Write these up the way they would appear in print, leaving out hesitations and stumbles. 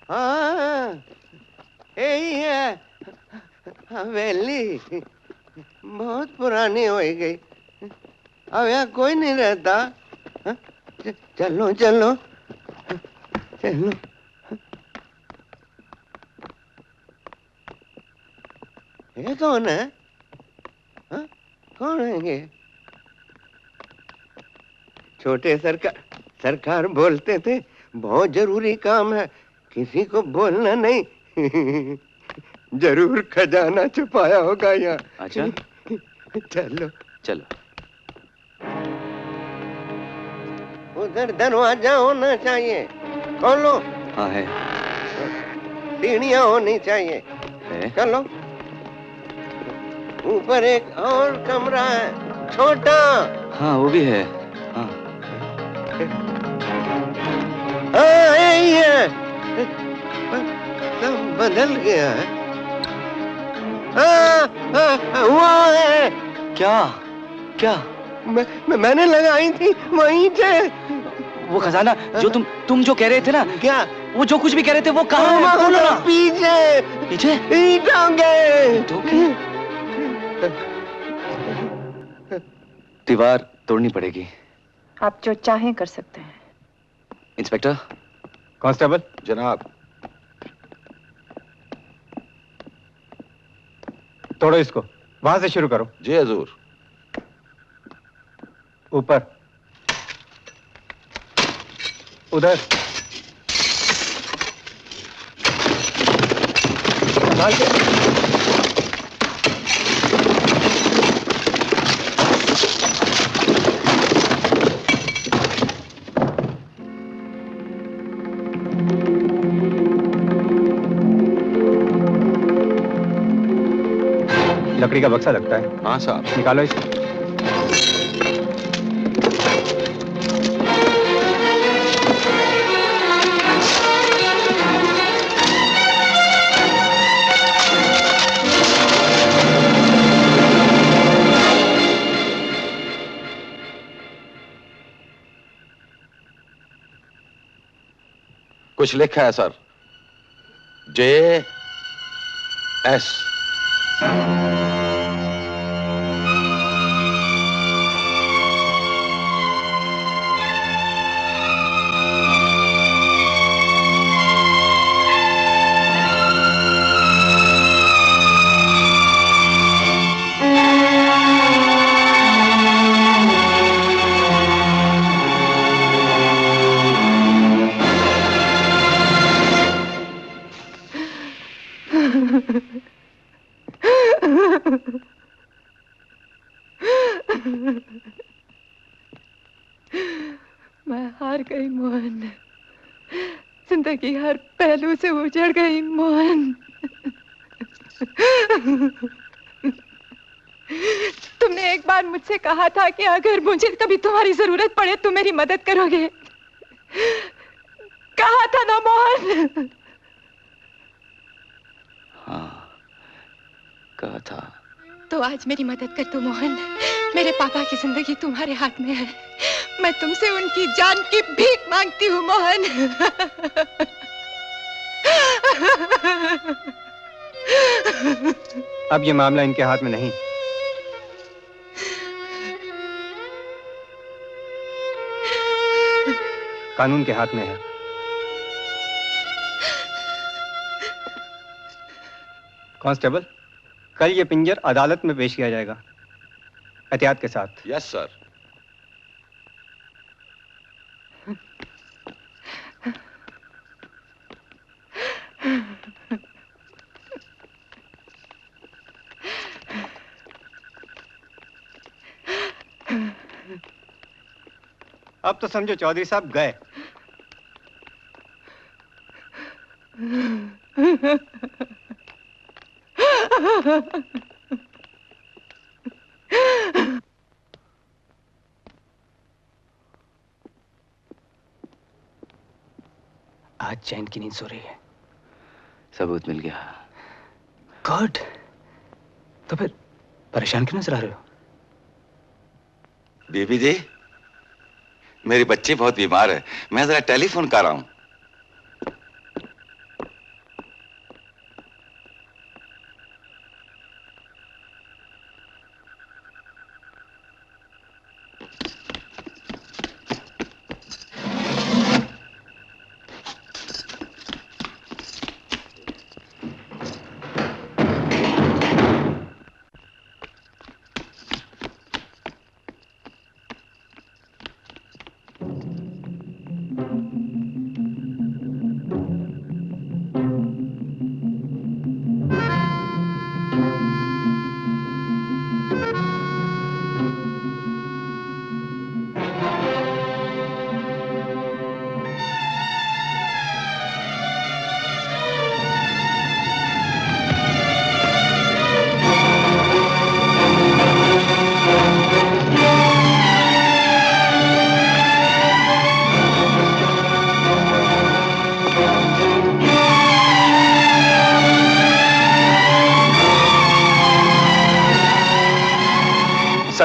हाँ यही है हवेली, बहुत पुरानी हो गई, अब यहाँ कोई नहीं रहता। हाँ? चलो चलो चलो। ये कौन है? हाँ? कौन है ये? छोटे सरकार बोलते थे बहुत जरूरी काम है, किसी को बोलना नहीं। जरूर खजाना छुपाया होगा यहाँ। अच्छा चलो चलो। उधर दरवाजा होना चाहिए, खोलो। हाँ है। सीढ़ियाँ होनी चाहिए है। चलो। ऊपर एक और कमरा है छोटा। हाँ वो भी है। हाँ यही है, सब बदल गया है। वो है। क्या क्या? मैंने लगाई थी वहीं से। वो खजाना जो तुम जो कह रहे थे ना। क्या? वो जो कुछ भी कह रहे थे वो कहाँ है? बोलो ना। पीछे पीछे ईंटों के। दीवार तोड़नी पड़ेगी। आप जो चाहें कर सकते हैं। इंस्पेक्टर। कांस्टेबल। जनाब। तोड़ो इसको, वहां से शुरू करो। जी हजूर। ऊपर, उधर, संभाल के। लकड़ी का बक्सा लगता है। हाँ साहब। निकालो इसे। कुछ लिखा है सर, JS। मैं हार गई मोहन, जिंदगी हर पहलू से उजड़ गई मोहन। तुमने एक बार मुझसे कहा था कि अगर मुझे कभी तुम्हारी जरूरत पड़े तो मेरी मदद करोगे। कहा था ना मोहन? हाँ कहा था। तो आज मेरी मदद कर दो मोहन। मेरे पापा की जिंदगी तुम्हारे हाथ में है, मैं तुमसे उनकी जान की भीख मांगती हूँ मोहन। अब ये मामला इनके हाथ में नहीं, कानून के हाथ में है। कांस्टेबल, कल ये पिंजर अदालत में पेश किया जाएगा, एहतियात के साथ। Yes sir. अब तो समझो चौधरी साहब गए। आज चैन की नींद सो रही है। सबूत मिल गया। गॉड। तो फिर परेशान क्यों नजर आ रहे हो? बीबी जी, मेरी बच्ची बहुत बीमार है, मैं जरा टेलीफोन कर रहा हूं।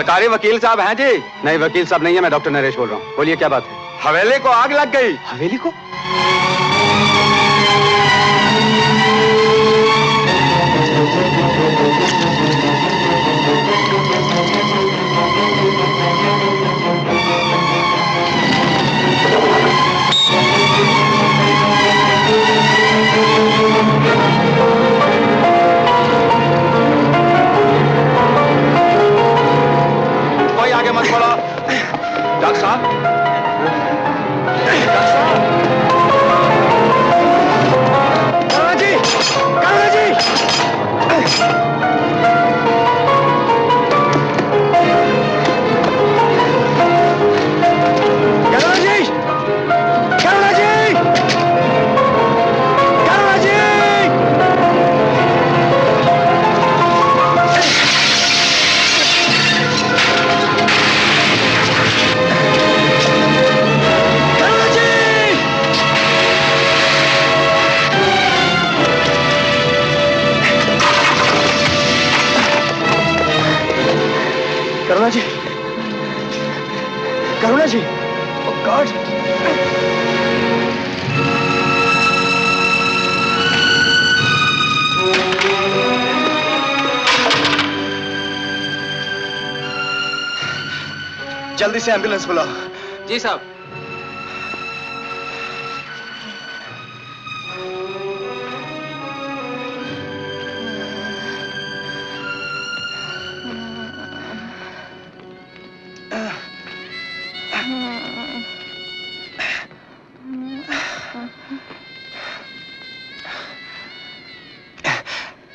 सरकारी वकील साहब हैं जी? नहीं, वकील साहब नहीं है, मैं डॉक्टर नरेश बोल रहा हूँ। बोलिए क्या बात है? हवेली को आग लग गई। हवेली को? कोई आगे मत बढ़ो। डॉक्टर साहब, करुणा जी, करुणा जी, ओह गॉड! जल्दी से एम्बुलेंस बुलाओ। जी साहब।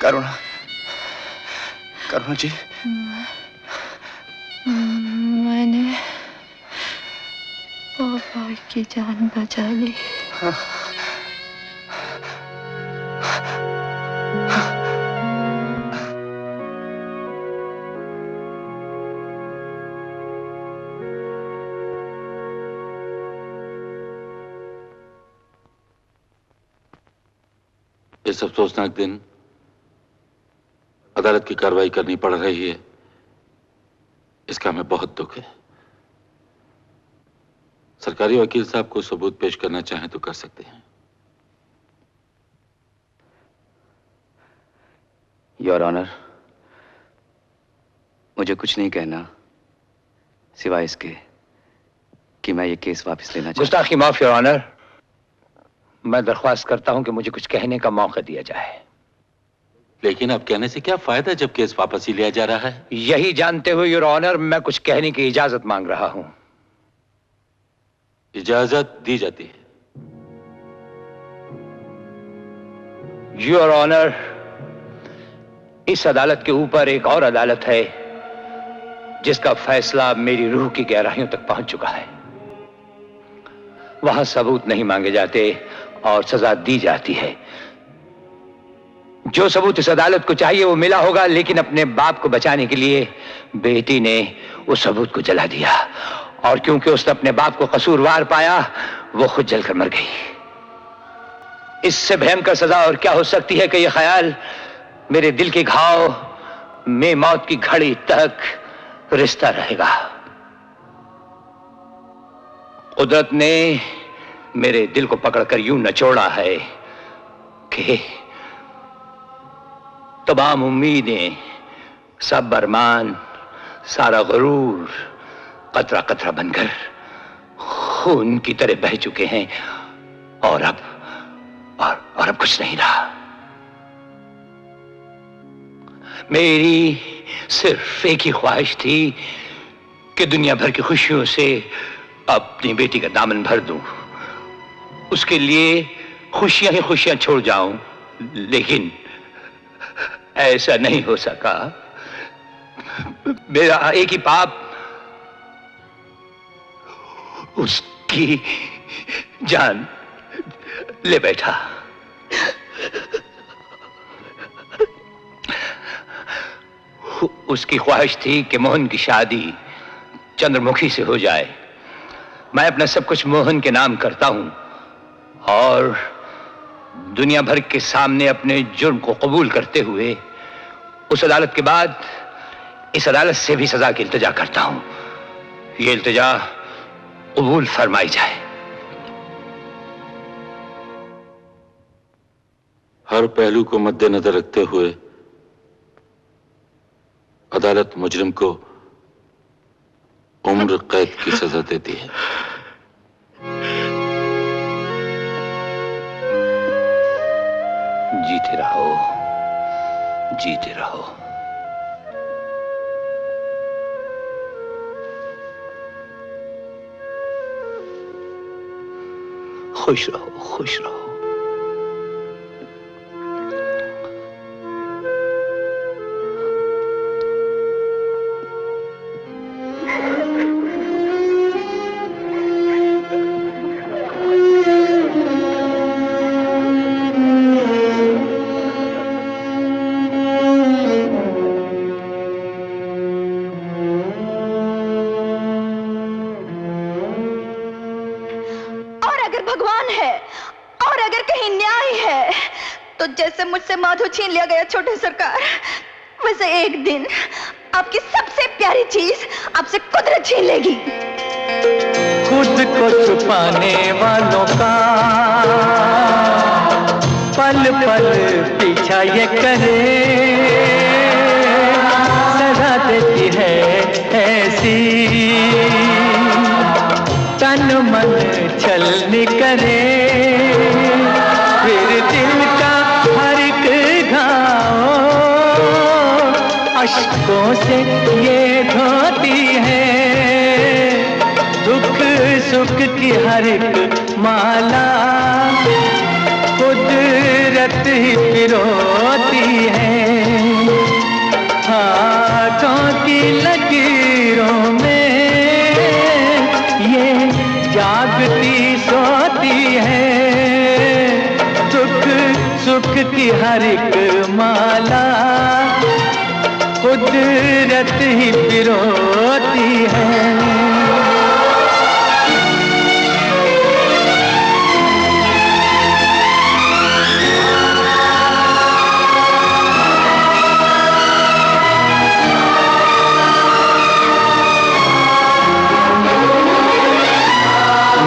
करुणा, करुणा जी, मैंने पापा की जान बचा ली। इस अफसोसनाक दिन अदालत की कार्रवाई करनी पड़ रही है, इसका हमें बहुत दुख है। सरकारी वकील साहब को सबूत पेश करना चाहें तो कर सकते हैं। योर ऑनर, मुझे कुछ नहीं कहना सिवाय इसके कि मैं ये केस वापस लेना चाहता हूं। गुस्ताखी माफ योर ऑनर, मैं दरख्वास्त करता हूं कि मुझे कुछ कहने का मौका दिया जाए। लेकिन अब कहने से क्या फायदा जब केस वापस ही लिया जा रहा है? यही जानते हुए योर ऑनर, मैं कुछ कहने की इजाजत मांग रहा हूं। इजाजत दी जाती है। योर ऑनर, इस अदालत के ऊपर एक और अदालत है जिसका फैसला मेरी रूह की गहराइयों तक पहुंच चुका है। वहां सबूत नहीं मांगे जाते और सजा दी जाती है। जो सबूत इस अदालत को चाहिए वो मिला होगा, लेकिन अपने बाप को बचाने के लिए बेटी ने उस सबूत को जला दिया, और क्योंकि उसने अपने बाप को कसूरवार पाया, वो खुद जलकर मर गई। इससे भयंकर सजा और क्या हो सकती है कि यह ख्याल मेरे दिल के घाव में मौत की घड़ी तक रिश्ता रहेगा। कुदरत ने मेरे दिल को पकड़कर यूं नचोड़ा है कि तमाम उम्मीदें, सब अरमान, सारा गुरूर कतरा कतरा बनकर खून की तरह बह चुके हैं, और अब कुछ नहीं रहा। मेरी सिर्फ एक ही ख्वाहिश थी कि दुनिया भर की खुशियों से अपनी बेटी का दामन भर दूं, उसके लिए खुशियां ही खुशियां छोड़ जाऊं, लेकिन ऐसा नहीं हो सका। मेरा एक ही पाप उसकी जान ले बैठा। उसकी ख्वाहिश थी कि मोहन की शादी चंद्रमुखी से हो जाए। मैं अपना सब कुछ मोहन के नाम करता हूं और दुनिया भर के सामने अपने जुर्म को कबूल करते हुए उस अदालत के बाद इस अदालत से भी सजा की इल्तिजा करता हूं। ये इल्तिजा कबूल फरमाई जाए। हर पहलू को मद्देनजर रखते हुए अदालत मुजरिम को उम्र कैद की सजा देती है। जीते रहो, जीते रहो। खुश रहो, खुश रहो। जैसे मुझसे माधो छीन लिया गया छोटे सरकार, वैसे एक दिन आपकी सबसे प्यारी चीज आपसे कुदरत छीन लेगी। खुद को छुपाने वालों का पल पल पीछा ये करे, सजा देती है ऐसी तन मन छलनी करे। फिर दिल का हर एक घाव अश्कों से ये धोती है, दुख सुख की हर एक माला कुदरत ही पिरोती है। हाथों की लकीरों में ये जागती सोती है, सुख की हर एक माला कुदरत ही पिरोती है।